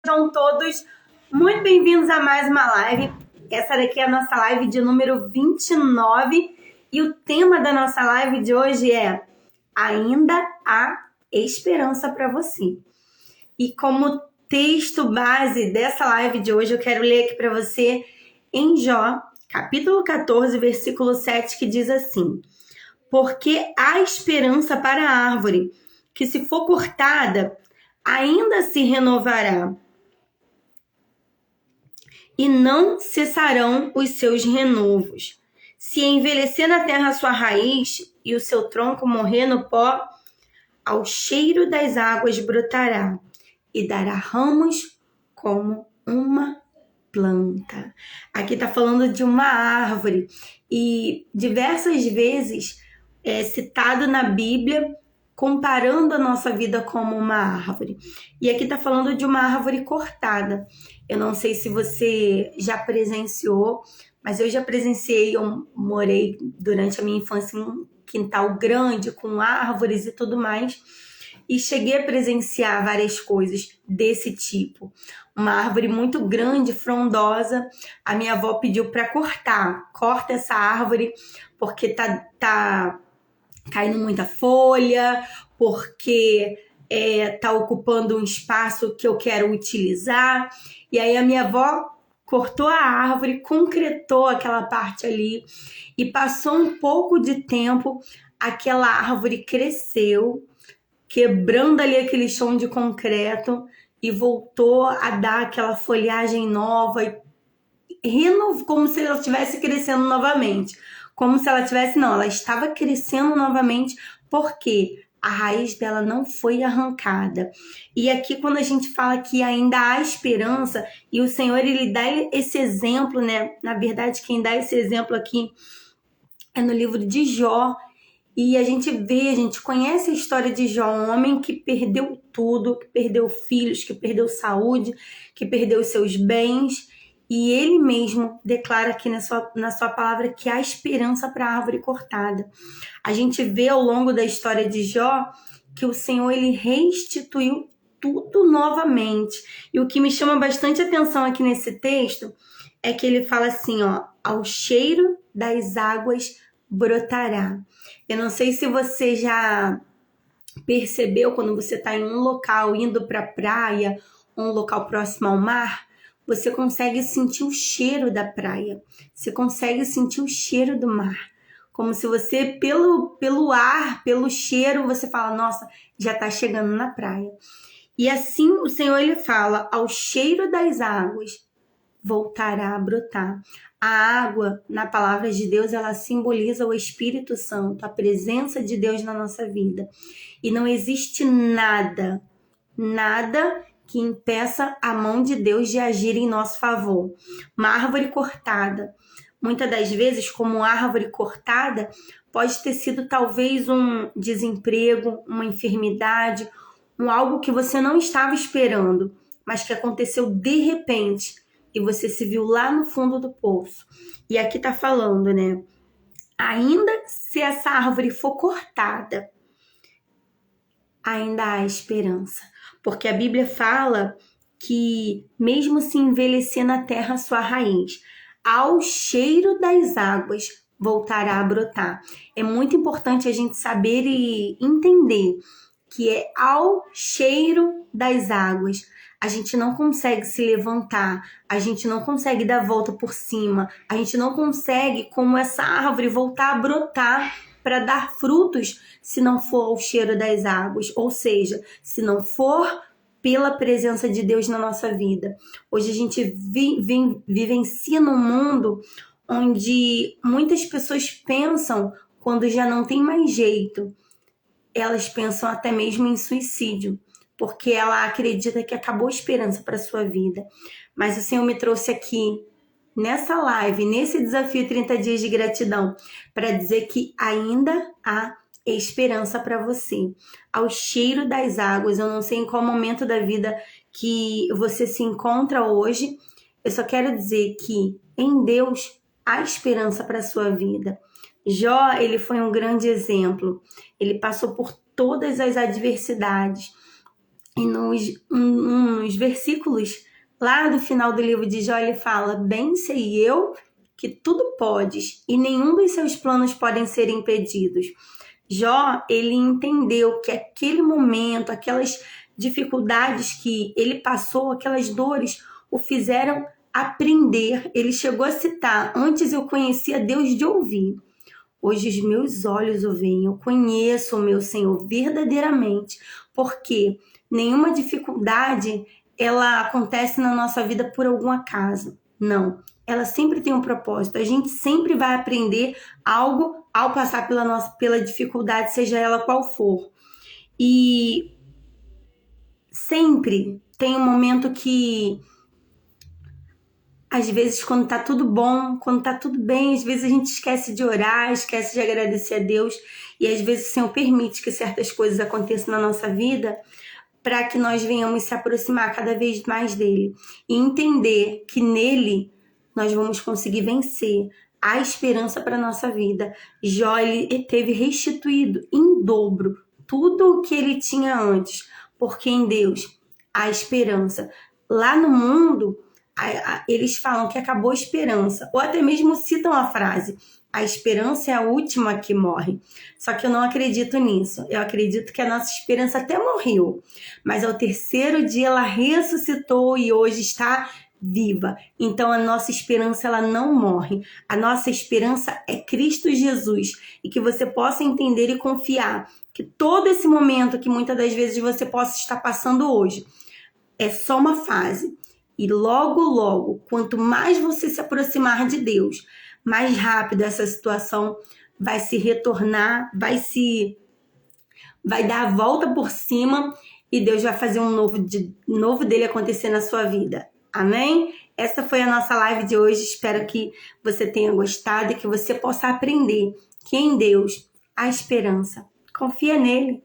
Sejam todos muito bem-vindos a mais uma live. Essa daqui é a nossa live de número 29 e o tema da nossa live de hoje é Ainda há esperança para você. E como texto base dessa live de hoje, eu quero ler aqui para você em Jó, capítulo 14, versículo 7, que diz assim: porque há esperança para a árvore, que se for cortada, ainda se renovará, e não cessarão os seus renovos. Se envelhecer na terra a sua raiz, e o seu tronco morrer no pó, ao cheiro das águas brotará, e dará ramos como uma planta. Aqui está falando de uma árvore, e diversas vezes é citado na Bíblia comparando a nossa vida como uma árvore. E aqui está falando de uma árvore cortada. Eu não sei se você já presenciou, mas eu já presenciei, eu morei durante a minha infância em um quintal grande, com árvores e tudo mais, e cheguei a presenciar várias coisas desse tipo. Uma árvore muito grande, frondosa, a minha avó pediu para corta essa árvore, porque tá caindo muita folha, porque tá ocupando um espaço que eu quero utilizar. E aí a minha avó cortou a árvore, concretou aquela parte ali, e passou um pouco de tempo, aquela árvore cresceu, quebrando ali aquele chão de concreto, e voltou a dar aquela folhagem nova, como se ela estivesse crescendo novamente. Como se ela tivesse, não, ela estava crescendo novamente, porque a raiz dela não foi arrancada. E aqui, quando a gente fala que ainda há esperança, e o Senhor, ele dá esse exemplo, né? Na verdade, quem dá esse exemplo aqui é no livro de Jó. E a gente conhece a história de Jó, um homem que perdeu tudo, que perdeu filhos, que perdeu saúde, que perdeu seus bens. E ele mesmo declara aqui na sua palavra que há esperança para a árvore cortada. A gente vê ao longo da história de Jó que o Senhor, ele restituiu tudo novamente. E o que me chama bastante atenção aqui nesse texto é que ele fala assim, ó, ao cheiro das águas brotará. Eu não sei se você já percebeu, quando você está em um local indo para a praia, um local próximo ao mar, você consegue sentir o cheiro da praia, você consegue sentir o cheiro do mar, como se você, pelo ar, pelo cheiro, você fala, nossa, já está chegando na praia. E assim o Senhor, ele fala, ao cheiro das águas voltará a brotar. A água, na palavra de Deus, ela simboliza o Espírito Santo, a presença de Deus na nossa vida. E não existe nada que impeça a mão de Deus de agir em nosso favor. Uma árvore cortada, muitas das vezes, como árvore cortada, pode ter sido talvez um desemprego, uma enfermidade, algo que você não estava esperando, mas que aconteceu de repente, e você se viu lá no fundo do poço. E aqui tá falando, né? Ainda se essa árvore for cortada, ainda há esperança. Porque a Bíblia fala que mesmo se envelhecer na terra a sua raiz, ao cheiro das águas voltará a brotar. É muito importante a gente saber e entender que é ao cheiro das águas. A gente não consegue se levantar, a gente não consegue dar a volta por cima, a gente não consegue, como essa árvore, voltar a brotar para dar frutos se não for ao cheiro das águas, ou seja, se não for pela presença de Deus na nossa vida. Hoje a gente vivencia num mundo onde muitas pessoas pensam, quando já não tem mais jeito, elas pensam até mesmo em suicídio, porque ela acredita que acabou a esperança para a sua vida. Mas o Senhor me trouxe aqui, nessa live, nesse desafio 30 dias de gratidão, para dizer que ainda há esperança para você. Ao cheiro das águas, eu não sei em qual momento da vida que você se encontra hoje, eu só quero dizer que em Deus há esperança para a sua vida. Jó, ele foi um grande exemplo. Ele passou por todas as adversidades. E nos versículos lá do final do livro de Jó, ele fala: bem sei eu que tudo podes, e nenhum dos seus planos podem ser impedidos. Jó, ele entendeu que aquele momento, aquelas dificuldades que ele passou, aquelas dores, o fizeram aprender. Ele chegou a citar: antes eu conhecia Deus de ouvir, hoje os meus olhos o veem, eu conheço o meu Senhor verdadeiramente, porque nenhuma dificuldade ela acontece na nossa vida por algum acaso. Não, ela sempre tem um propósito. A gente sempre vai aprender algo ao passar pela dificuldade, seja ela qual for. E sempre tem um momento que, às vezes, quando tá tudo bom, quando tá tudo bem, às vezes a gente esquece de orar, esquece de agradecer a Deus, e às vezes o Senhor permite que certas coisas aconteçam na nossa vida para que nós venhamos se aproximar cada vez mais dele e entender que nele nós vamos conseguir vencer. A esperança para a nossa vida. Jó, ele teve restituído em dobro tudo o que ele tinha antes, porque em Deus há esperança. Lá no mundo, eles falam que acabou a esperança, ou até mesmo citam a frase: a esperança é a última que morre. Só que eu não acredito nisso. Eu acredito que a nossa esperança até morreu, mas ao terceiro dia ela ressuscitou e hoje está viva. Então a nossa esperança, ela não morre. A nossa esperança é Cristo Jesus, e que você possa entender e confiar que todo esse momento que muitas das vezes você possa estar passando hoje é só uma fase, e logo, logo, quanto mais você se aproximar de Deus, mais rápido essa situação vai se retornar, vai dar a volta por cima, e Deus vai fazer um novo dele acontecer na sua vida. Amém? Essa foi a nossa live de hoje. Espero que você tenha gostado e que você possa aprender que em Deus há esperança. Confia nele.